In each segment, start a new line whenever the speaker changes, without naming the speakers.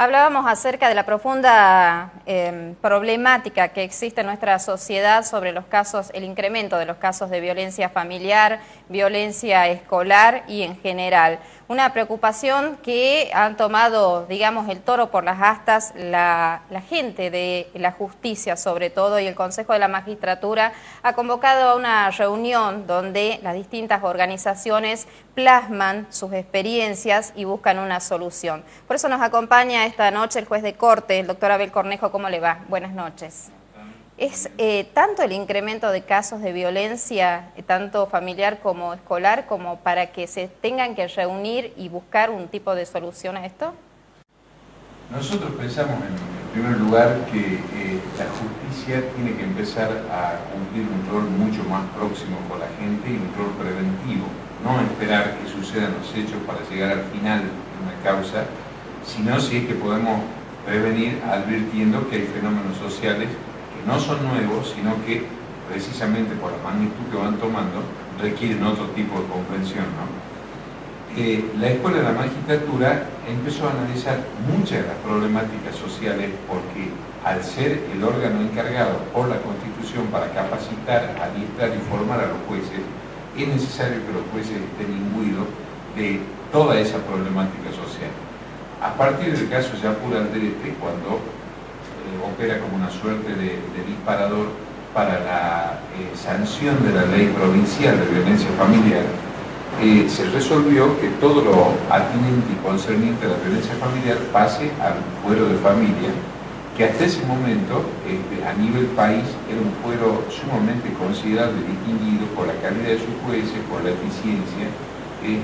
Hablábamos acerca de la profunda problemática que existe en nuestra sociedad sobre los casos, el incremento de los casos de violencia familiar, violencia escolar y en general. Una preocupación que han tomado, digamos, el toro por las astas la gente de la justicia sobre todo, y el Consejo de la Magistratura ha convocado a una reunión donde las distintas organizaciones plasman sus experiencias y buscan una solución. Por eso nos acompaña esta noche el juez de corte, el doctor Abel Cornejo. ¿Cómo le va? Buenas noches. ¿Es tanto el incremento de casos de violencia, tanto familiar como escolar, como para que se tengan que reunir y buscar un tipo de solución a esto?
Nosotros pensamos, en primer lugar, que la justicia tiene que empezar a cumplir un rol mucho más próximo con la gente y un rol preventivo. No esperar que sucedan los hechos para llegar al final de una causa, sino si es que podemos prevenir advirtiendo que hay fenómenos sociales que no son nuevos, sino que precisamente por la magnitud que van tomando requieren otro tipo de comprensión, ¿no? La Escuela de la Magistratura empezó a analizar muchas de las problemáticas sociales porque al ser el órgano encargado por la Constitución para capacitar, adiestrar y formar a los jueces, es necesario que los jueces estén imbuidos de toda esa problemática social. A partir del caso Yapur Alderete, cuando opera como una suerte de disparador para la sanción de la ley provincial de violencia familiar, se resolvió que todo lo atinente y concerniente a la violencia familiar pase al fuero de familia, que hasta ese momento a nivel país era un fuero sumamente considerable, distinguido por la calidad de sus jueces, por la eficiencia y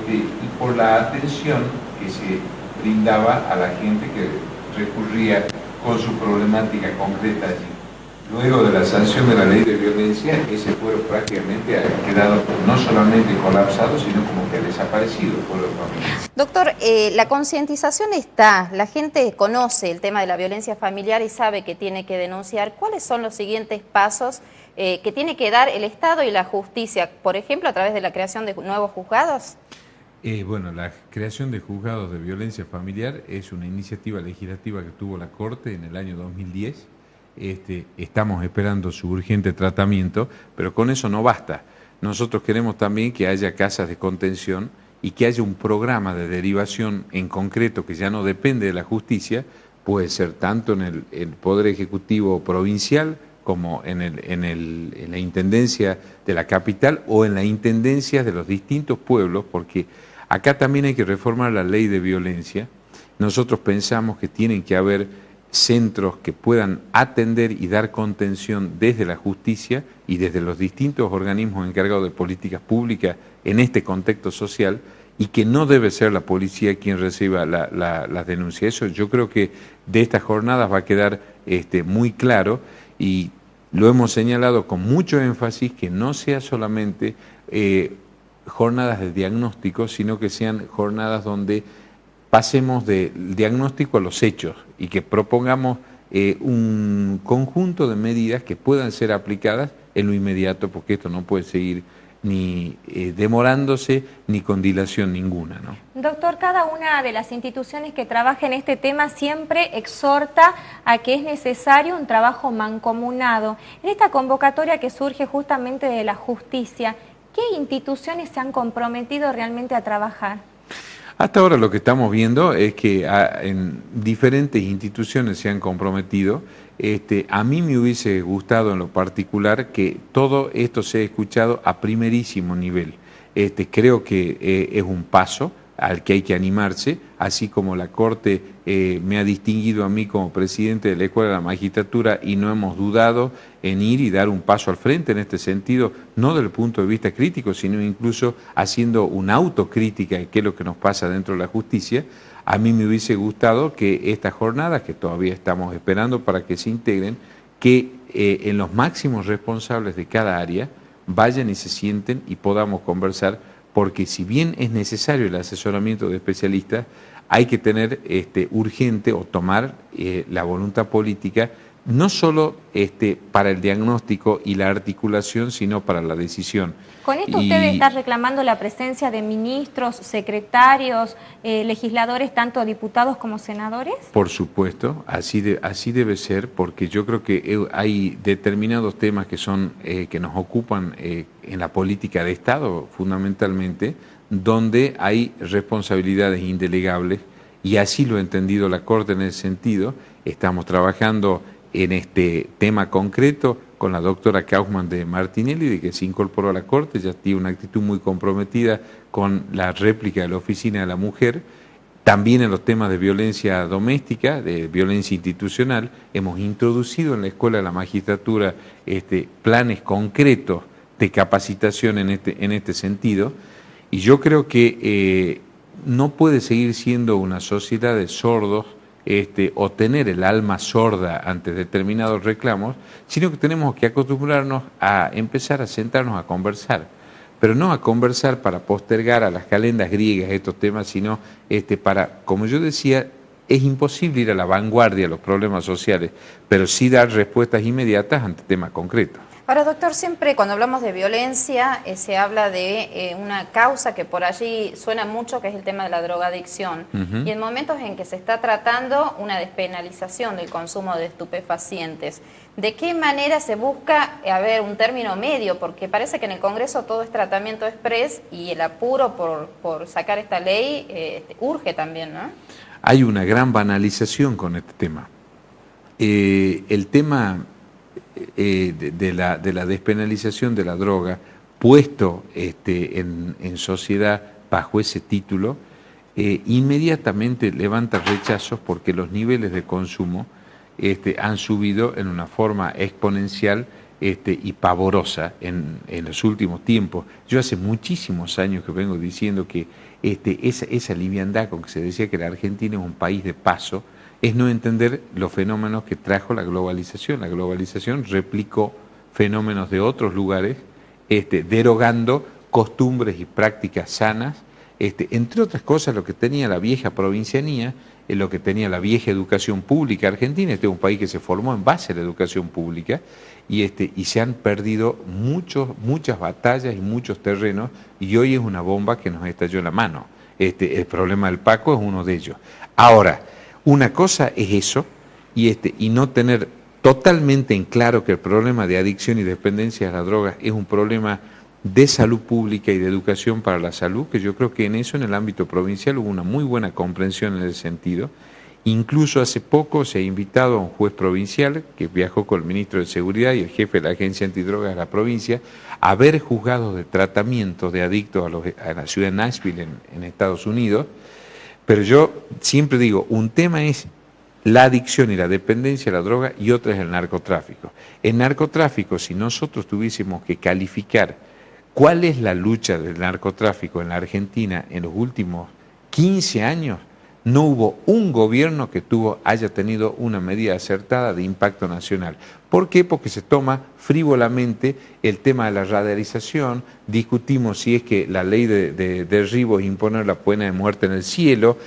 por la atención que se brindaba a la gente que recurría con su problemática concreta allí. Luego de la sanción de la ley de violencia, ese fuero prácticamente ha quedado no solamente colapsado, sino como que ha desaparecido el fuero de familia.
Doctor, la concientización está, la gente conoce el tema de la violencia familiar y sabe que tiene que denunciar. ¿Cuáles son los siguientes pasos que tiene que dar el Estado y la justicia? Por ejemplo, a través de la creación de nuevos juzgados.
Bueno, la creación de juzgados de violencia familiar es una iniciativa legislativa que tuvo la Corte en el año 2010. Estamos esperando su urgente tratamiento, pero con eso no basta. Nosotros queremos también que haya casas de contención y que haya un programa de derivación en concreto que ya no depende de la justicia, puede ser tanto en el Poder Ejecutivo Provincial como en la Intendencia de la capital o en la Intendencia de los distintos pueblos, porque acá también hay que reformar la ley de violencia. Nosotros pensamos que tienen que haber centros que puedan atender y dar contención desde la justicia y desde los distintos organismos encargados de políticas públicas en este contexto social, y que no debe ser la policía quien reciba las denuncias. Eso yo creo que de estas jornadas va a quedar muy claro, y lo hemos señalado con mucho énfasis, que no sea solamente jornadas de diagnóstico, sino que sean jornadas donde pasemos del diagnóstico a los hechos y que propongamos un conjunto de medidas que puedan ser aplicadas en lo inmediato, porque esto no puede seguir ni demorándose ni con dilación ninguna, ¿no?
Doctor, cada una de las instituciones que trabaja en este tema siempre exhorta a que es necesario un trabajo mancomunado. En esta convocatoria que surge justamente de la justicia, ¿qué instituciones se han comprometido realmente a trabajar?
Hasta ahora lo que estamos viendo es que en diferentes instituciones se han comprometido. A mí me hubiese gustado en lo particular que todo esto sea escuchado a primerísimo nivel. Creo que es un paso al que hay que animarse, así como la Corte me ha distinguido a mí como presidente de la Escuela de la Magistratura y no hemos dudado en ir y dar un paso al frente en este sentido, no desde el punto de vista crítico, sino incluso haciendo una autocrítica de qué es lo que nos pasa dentro de la justicia. A mí me hubiese gustado que estas jornadas, que todavía estamos esperando para que se integren, que en los máximos responsables de cada área vayan y se sienten y podamos conversar, porque si bien es necesario el asesoramiento de especialistas, hay que tener urgente o tomar la voluntad política no solo para el diagnóstico y la articulación, sino para la decisión.
¿Con esto usted está reclamando la presencia de ministros, secretarios, legisladores, tanto diputados como senadores?
Por supuesto, así debe ser, porque yo creo que hay determinados temas que nos ocupan en la política de Estado, fundamentalmente, donde hay responsabilidades indelegables, y así lo ha entendido la Corte en ese sentido. Estamos trabajando en este tema concreto con la doctora Kaufmann de Martinelli, de que se incorporó a la Corte, ya tiene una actitud muy comprometida con la réplica de la Oficina de la Mujer. También en los temas de violencia doméstica, de violencia institucional, hemos introducido en la Escuela de la Magistratura planes concretos de capacitación en este sentido, y yo creo que no puede seguir siendo una sociedad de sordos o tener el alma sorda ante determinados reclamos, sino que tenemos que acostumbrarnos a empezar a sentarnos a conversar, pero no a conversar para postergar a las calendas griegas estos temas, sino para, como yo decía, es imposible ir a la vanguardia de los problemas sociales, pero sí dar respuestas inmediatas ante temas concretos.
Ahora, doctor, siempre cuando hablamos de violencia se habla de una causa que por allí suena mucho, que es el tema de la drogadicción. Y en momentos en que se está tratando una despenalización del consumo de estupefacientes, ¿de qué manera se busca un término medio? Porque parece que en el Congreso todo es tratamiento exprés y el apuro por sacar esta ley urge también, ¿no?
Hay una gran banalización con este tema. El tema de la despenalización de la droga, puesto en sociedad bajo ese título, inmediatamente levanta rechazos porque los niveles de consumo han subido en una forma exponencial y pavorosa en los últimos tiempos. Yo hace muchísimos años que vengo diciendo que esa liviandad con que se decía que la Argentina es un país de paso, es no entender los fenómenos que trajo la globalización. La globalización replicó fenómenos de otros lugares, derogando costumbres y prácticas sanas, entre otras cosas lo que tenía la vieja provincianía, lo que tenía la vieja educación pública argentina. Este es un país que se formó en base a la educación pública, y se han perdido muchas batallas y muchos terrenos, y hoy es una bomba que nos estalló en la mano. El problema del Paco es uno de ellos. Ahora, una cosa es eso, y no tener totalmente en claro que el problema de adicción y dependencia a las drogas es un problema de salud pública y de educación para la salud, que yo creo que en eso, en el ámbito provincial, hubo una muy buena comprensión en ese sentido. Incluso hace poco se ha invitado a un juez provincial que viajó con el ministro de Seguridad y el jefe de la Agencia Antidrogas de la provincia a ver juzgados de tratamiento de adictos a la ciudad de Nashville en Estados Unidos. Pero yo siempre digo, un tema es la adicción y la dependencia a la droga y otra es el narcotráfico. El narcotráfico, si nosotros tuviésemos que calificar cuál es la lucha del narcotráfico en la Argentina en los últimos 15 años, no hubo un gobierno que haya tenido una medida acertada de impacto nacional. ¿Por qué? Porque se toma frívolamente el tema de la radialización, discutimos si es que la ley de derribo es imponer la pena de muerte en el cielo,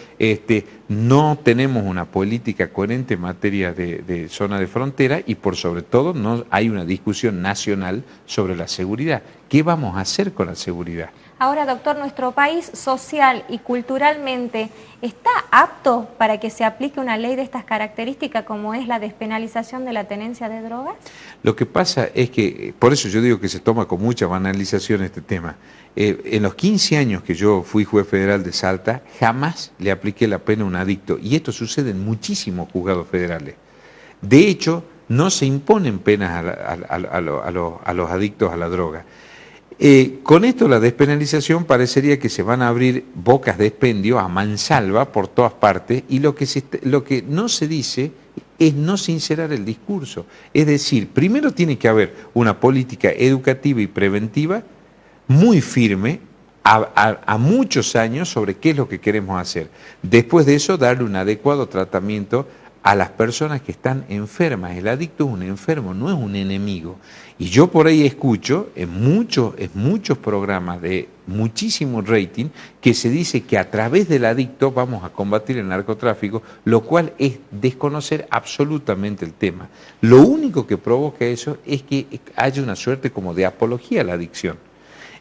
no tenemos una política coherente en materia de zona de frontera, y por sobre todo no hay una discusión nacional sobre la seguridad. ¿Qué vamos a hacer con la seguridad?
Ahora, doctor, ¿nuestro país social y culturalmente está apto para que se aplique una ley de estas características como es la despenalización de la tenencia de drogas?
Lo que pasa es que, por eso yo digo que se toma con mucha banalización este tema. En los 15 años que yo fui juez federal de Salta, jamás le apliqué la pena a un adicto, y esto sucede en muchísimos juzgados federales. De hecho, no se imponen penas a los adictos a la droga. Con esto la despenalización parecería que se van a abrir bocas de expendio a mansalva por todas partes, y lo que no se dice es no sincerar el discurso. Es decir, primero tiene que haber una política educativa y preventiva muy firme a muchos años sobre qué es lo que queremos hacer. Después de eso, darle un adecuado tratamiento a las personas que están enfermas. El adicto es un enfermo, no es un enemigo. Y yo por ahí escucho en muchos programas de muchísimo rating que se dice que a través del adicto vamos a combatir el narcotráfico, lo cual es desconocer absolutamente el tema. Lo único que provoca eso es que haya una suerte como de apología a la adicción.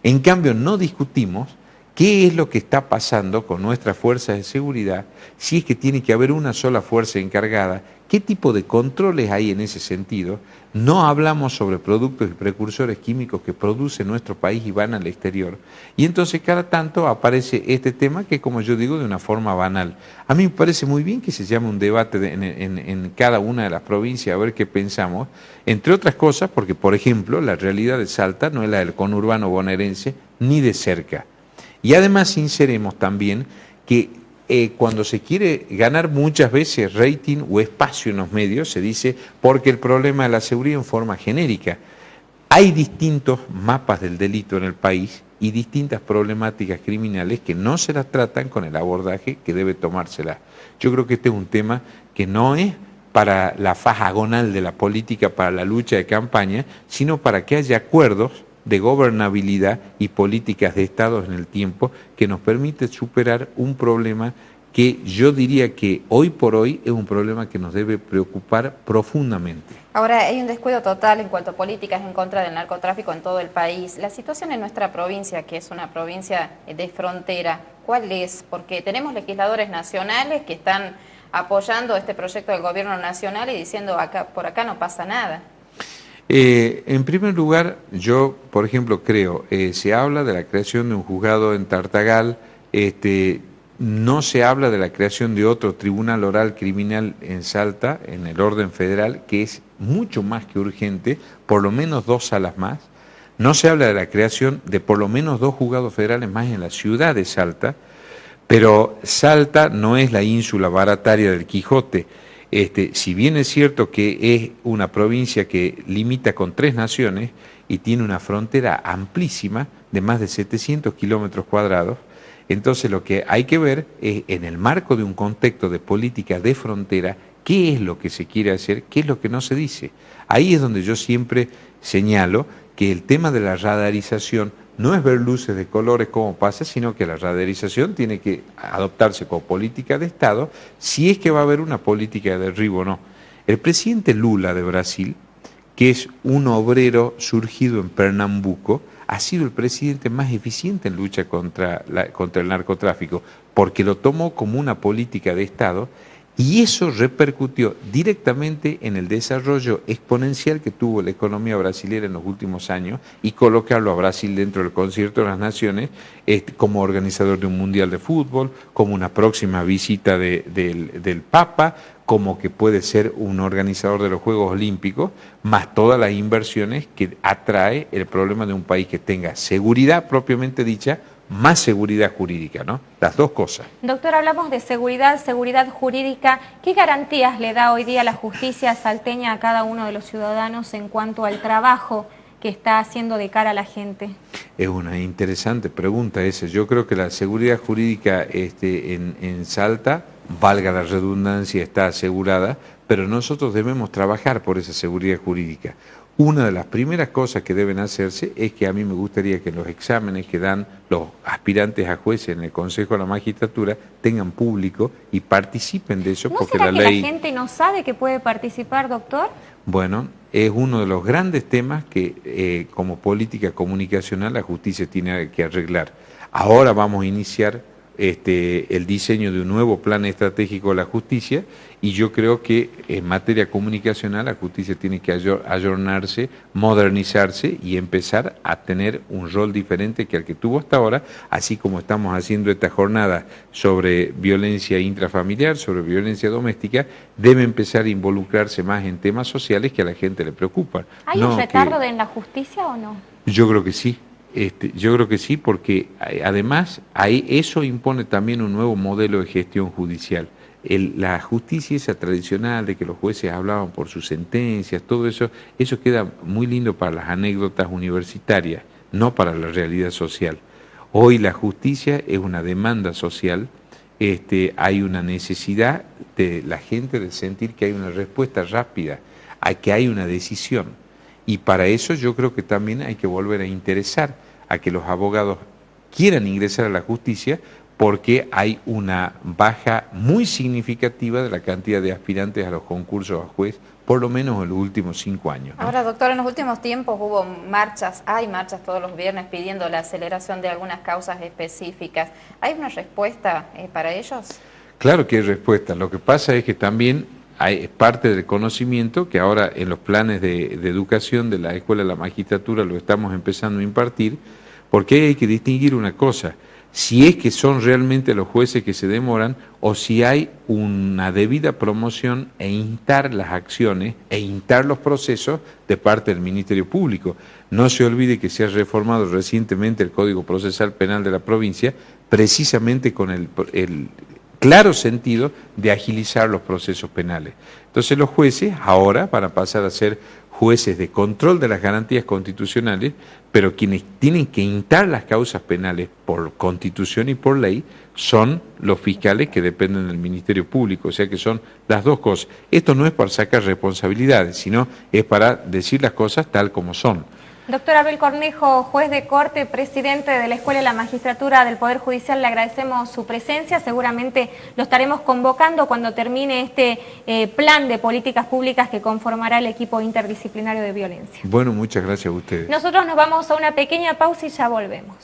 En cambio, no discutimos qué es lo que está pasando con nuestras fuerzas de seguridad, si es que tiene que haber una sola fuerza encargada, qué tipo de controles hay en ese sentido. No hablamos sobre productos y precursores químicos que produce nuestro país y van al exterior. Y entonces cada tanto aparece este tema que, como yo digo, de una forma banal. A mí me parece muy bien que se llame un debate en cada una de las provincias a ver qué pensamos, entre otras cosas porque, por ejemplo, la realidad de Salta no es la del conurbano bonaerense ni de cerca. Y además sinceremos también que cuando se quiere ganar muchas veces rating o espacio en los medios, se dice porque el problema de la seguridad en forma genérica. Hay distintos mapas del delito en el país y distintas problemáticas criminales que no se las tratan con el abordaje que debe tomársela. Yo creo que este es un tema que no es para la faja agonal de la política, para la lucha de campaña, sino para que haya acuerdos de gobernabilidad y políticas de Estado en el tiempo que nos permite superar un problema que yo diría que hoy por hoy es un problema que nos debe preocupar profundamente.
Ahora, hay un descuido total en cuanto a políticas en contra del narcotráfico en todo el país. La situación en nuestra provincia, que es una provincia de frontera, ¿cuál es? Porque tenemos legisladores nacionales que están apoyando este proyecto del gobierno nacional y diciendo por acá no pasa nada.
En primer lugar, yo, por ejemplo, creo, se habla de la creación de un juzgado en Tartagal, no se habla de la creación de otro tribunal oral criminal en Salta, en el orden federal, que es mucho más que urgente, por lo menos 2 salas más. No se habla de la creación de por lo menos 2 juzgados federales más en la ciudad de Salta, pero Salta no es la ínsula barataria del Quijote. Si bien es cierto que es una provincia que limita con 3 naciones y tiene una frontera amplísima de más de 700 kilómetros cuadrados, entonces lo que hay que ver es, en el marco de un contexto de política de frontera, qué es lo que se quiere hacer, qué es lo que no se dice. Ahí es donde yo siempre señalo que el tema de la radarización no es ver luces de colores como pasa, sino que la radarización tiene que adoptarse como política de Estado, si es que va a haber una política de derribo o no. El presidente Lula de Brasil, que es un obrero surgido en Pernambuco, ha sido el presidente más eficiente en lucha contra el narcotráfico, porque lo tomó como una política de Estado. Y eso repercutió directamente en el desarrollo exponencial que tuvo la economía brasileña en los últimos años y colocarlo a Brasil dentro del concierto de las naciones como organizador de un mundial de fútbol, como una próxima visita del Papa, como que puede ser un organizador de los Juegos Olímpicos, más todas las inversiones que atrae el problema de un país que tenga seguridad propiamente dicha, más seguridad jurídica, ¿no? Las 2 cosas.
Doctor, hablamos de seguridad jurídica. ¿Qué garantías le da hoy día la justicia salteña a cada uno de los ciudadanos en cuanto al trabajo que está haciendo de cara a la gente?
Es una interesante pregunta esa. Yo creo que la seguridad jurídica en Salta, valga la redundancia, está asegurada, pero nosotros debemos trabajar por esa seguridad jurídica. Una de las primeras cosas que deben hacerse es que a mí me gustaría que los exámenes que dan los aspirantes a jueces en el Consejo de la Magistratura tengan público y participen de eso.
¿No
porque
será
la
que
ley...
la gente no sabe que puede participar, doctor?
Bueno, es uno de los grandes temas que como política comunicacional la justicia tiene que arreglar. Ahora vamos a iniciar el diseño de un nuevo plan estratégico de la justicia y yo creo que en materia comunicacional la justicia tiene que ayornarse, modernizarse y empezar a tener un rol diferente que el que tuvo hasta ahora, así como estamos haciendo esta jornada sobre violencia intrafamiliar, sobre violencia doméstica, debe empezar a involucrarse más en temas sociales que a la gente le preocupan.
¿Hay un retardo en la justicia o no?
Yo creo que sí. Yo creo que sí, porque además eso impone también un nuevo modelo de gestión judicial. La justicia esa tradicional de que los jueces hablaban por sus sentencias, todo eso queda muy lindo para las anécdotas universitarias, no para la realidad social. Hoy la justicia es una demanda social hay una necesidad de la gente de sentir que hay una respuesta rápida, a que hay una decisión. Y para eso yo creo que también hay que volver a interesar a que los abogados quieran ingresar a la justicia, porque hay una baja muy significativa de la cantidad de aspirantes a los concursos a juez, por lo menos en los últimos 5 años, ¿no?
Ahora, doctor, en los últimos tiempos hubo marchas, hay marchas todos los viernes pidiendo la aceleración de algunas causas específicas. ¿Hay una respuesta para ellos?
Claro que hay respuesta. Lo que pasa es que también hay parte del conocimiento que ahora en los planes de educación de la Escuela de la Magistratura lo estamos empezando a impartir, porque hay que distinguir una cosa: si es que son realmente los jueces que se demoran o si hay una debida promoción e instar las acciones e instar los procesos de parte del Ministerio Público. No se olvide que se ha reformado recientemente el Código Procesal Penal de la provincia, precisamente con el claro sentido de agilizar los procesos penales. Entonces los jueces ahora van a pasar a ser jueces de control de las garantías constitucionales, pero quienes tienen que instar las causas penales por constitución y por ley son los fiscales que dependen del Ministerio Público, o sea que son las dos cosas. Esto no es para sacar responsabilidades, sino es para decir las cosas tal como son.
Doctor Abel Cornejo, juez de corte, presidente de la Escuela de la Magistratura del Poder Judicial, le agradecemos su presencia. Seguramente lo estaremos convocando cuando termine este plan de políticas públicas que conformará el equipo interdisciplinario de violencia.
Bueno, muchas gracias a ustedes.
Nosotros nos vamos a una pequeña pausa y ya volvemos.